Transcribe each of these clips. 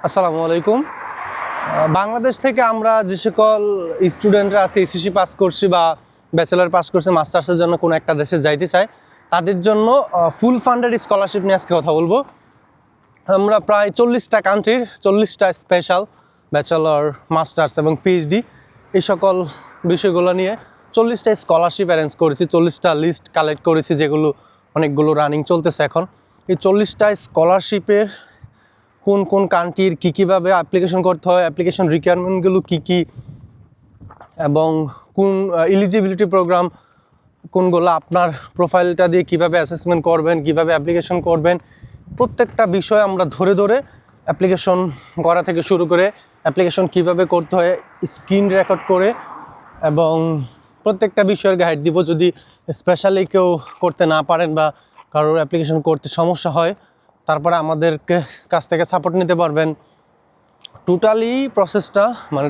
আসসালামু আলাইকুম। বাংলাদেশ থেকে আমরা যে সকল স্টুডেন্টরা আছে এসএসসি পাস করছি বা ব্যাচেলর পাস করছে মাস্টার্সের জন্য কোনো একটা দেশে যাইতে চায়, তাদের জন্য ফুল ফান্ডেড স্কলারশিপ নিয়ে আজকে কথা বলবো। আমরা প্রায় 40টা কান্ট্রির 40টা স্পেশাল ব্যাচেলর, মাস্টার্স এবং পিএইচডি এই সকল বিষয়গুলো নিয়ে 40টা স্কলারশিপ অ্যারেঞ্জ করেছি। 40টা লিস্ট কালেক্ট করেছি, যেগুলো অনেকগুলো রানিং চলতেছে এখন। এই 40টা স্কলারশিপের কোন কোন কান্ট্রির কীভাবে অ্যাপ্লিকেশন করতে হয়, অ্যাপ্লিকেশন রিকোয়ারমেন্টগুলো কী এবং কোন এলিজিবিলিটি প্রোগ্রাম কোনগুলো, আপনার প্রোফাইলটা দিয়ে কীভাবে অ্যাসেসমেন্ট করবেন, কীভাবে অ্যাপ্লিকেশন করবেন, প্রত্যেকটা বিষয় আমরা ধরে ধরে অ্যাপ্লিকেশন করা থেকে শুরু করে অ্যাপ্লিকেশন কীভাবে করতে হয় স্ক্রিন রেকর্ড করে এবং প্রত্যেকটা বিষয়ের গাইড দিব। যদি স্পেশালি কেউ করতে না পারেন বা কারোর অ্যাপ্লিকেশন করতে সমস্যা হয়, তারপরে আমাদেরকে কাছ থেকে সাপোর্ট নিতে পারবেন। টোটালি প্রসেসটা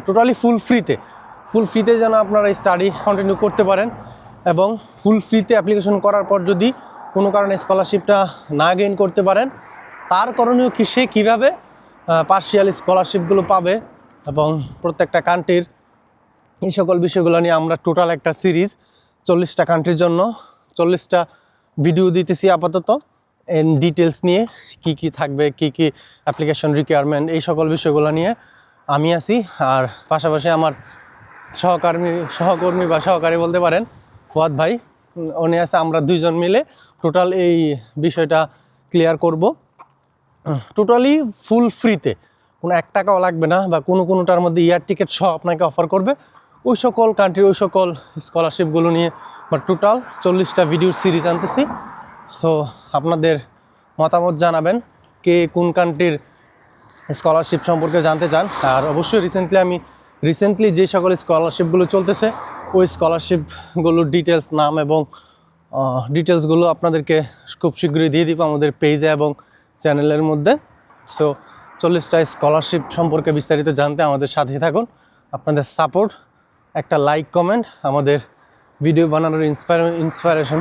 টোটালি ফুল ফ্রিতে যেন আপনারা স্টাডি কন্টিনিউ করতে পারেন এবং ফুল ফ্রিতে অ্যাপ্লিকেশন করার পর যদি কোনো কারণে স্কলারশিপটা না গেইন করতে পারেন, তার করণীয় কি, সে কীভাবে পার্শিয়াল স্কলারশিপগুলো পাবে এবং প্রত্যেকটা কান্ট্রির এই সকল বিষয়গুলো নিয়ে আমরা টোটাল একটা সিরিজ 40টা কান্ট্রির জন্য 40টা ভিডিও দিতেছি আপাতত ডিটেলস নিয়ে, কি থাকবে, কি অ্যাপ্লিকেশন রিকোয়ারমেন্ট, এই সকল বিষয়গুলো নিয়ে আমি আছি। আর পাশাপাশি আমার সহকর্মী বা সহকারী বলতে পারেন ফুয়াদ ভাই, উনি আছে। আমরা দুইজন মিলে টোটাল এই বিষয়টা ক্লিয়ার করব। টোটালি ফুল ফ্রিতে, কোনো 1 টাকাও লাগবে না, বা কোনোটার মধ্যে এয়ার টিকিট সহ আপনাকে অফার করবে। ওই সকল কান্ট্রির ওই সকল স্কলারশিপগুলো নিয়ে বা টোটাল 40টা ভিডিওর সিরিজ আনতেছি। সো আপনাদের মতামত জানাবেন, কে কোন কান্ট্রির স্কলারশিপ সম্পর্কে জানতে চান। আর অবশ্যই রিসেন্টলি যে সকল স্কলারশিপগুলো চলতেছে ওই স্কলারশিপগুলোর ডিটেলস, নাম এবং ডিটেলসগুলো আপনাদেরকে খুব শীঘ্রই দিয়ে দিব আমাদের পেজে এবং চ্যানেলের মধ্যে। সো 40টা স্কলারশিপ সম্পর্কে বিস্তারিত জানতে আমাদের সাথে থাকুন। আপনাদের সাপোর্ট, একটা লাইক, কমেন্ট আমাদের ভিডিও বানানোর ইন্সপাইরেশন